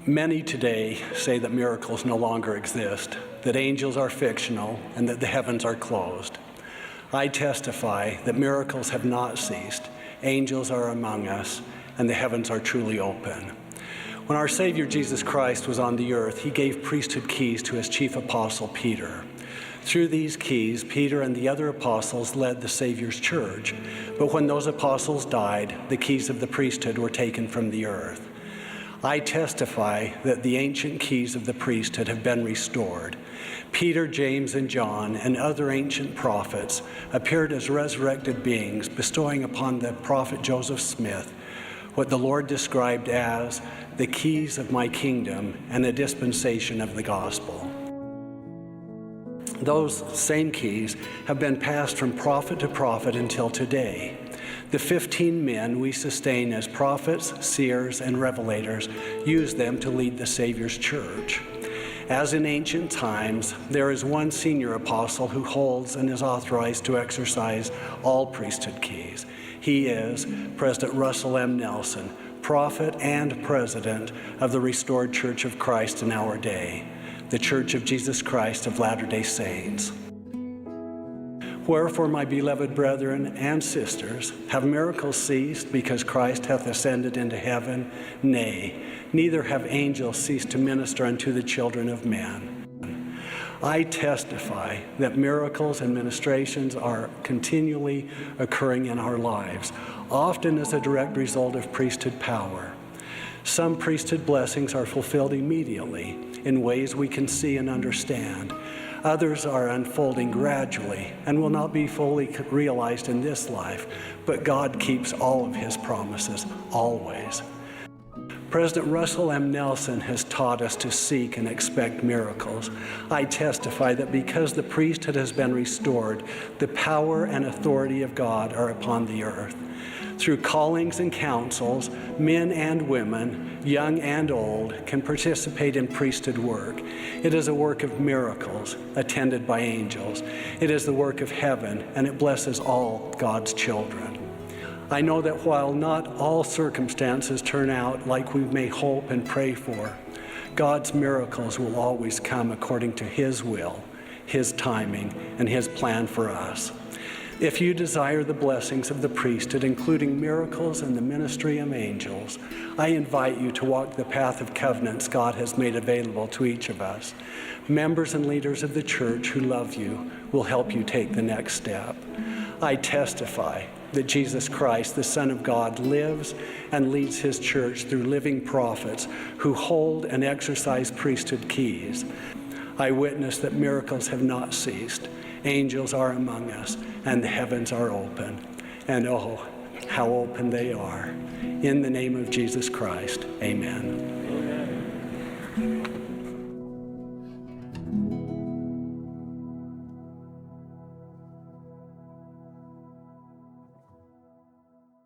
Many today say that miracles no longer exist, that angels are fictional, and that the heavens are closed. I testify that miracles have not ceased, angels are among us, and the heavens are truly open. When our Savior Jesus Christ was on the earth, he gave priesthood keys to his chief apostle, Peter. Through these keys, Peter and the other apostles led the Savior's church. But when those apostles died, the keys of the priesthood were taken from the earth. I testify that the ancient keys of the priesthood have been restored. Peter, James, and John, and other ancient prophets appeared as resurrected beings, bestowing upon the prophet Joseph Smith what the Lord described as the keys of my kingdom and a dispensation of the gospel. Those same keys have been passed from prophet to prophet until today. The 15 men we sustain as prophets, seers, and revelators use them to lead the Savior's church. As in ancient times, there is one senior apostle who holds and is authorized to exercise all priesthood keys. He is President Russell M. Nelson, prophet and president of the restored Church of Christ in our day, the Church of Jesus Christ of Latter-day Saints. Wherefore, my beloved brethren and sisters, have miracles ceased because Christ hath ascended into heaven? Nay, neither have angels ceased to minister unto the children of men. I testify that miracles and ministrations are continually occurring in our lives, often as a direct result of priesthood power. Some priesthood blessings are fulfilled immediately in ways we can see and understand. Others are unfolding gradually and will not be fully realized in this life, but God keeps all of his promises, always. President Russell M. Nelson has taught us to seek and expect miracles. I testify that because the priesthood has been restored, the power and authority of God are upon the earth. Through callings and councils, men and women, young and old, can participate in priesthood work. It is a work of miracles, attended by angels. It is the work of heaven, and it blesses all God's children. I know that while not all circumstances turn out like we may hope and pray for, God's miracles will always come according to his will, his timing, and his plan for us. If you desire the blessings of the priesthood, including miracles and the ministry of angels, I invite you to walk the path of covenants God has made available to each of us. Members and leaders of the church who love you will help you take the next step. I testify that Jesus Christ, the Son of God, lives and leads his church through living prophets who hold and exercise priesthood keys. I witness that miracles have not ceased. Angels are among us, and the heavens are open. And oh, how open they are. In the name of Jesus Christ, amen.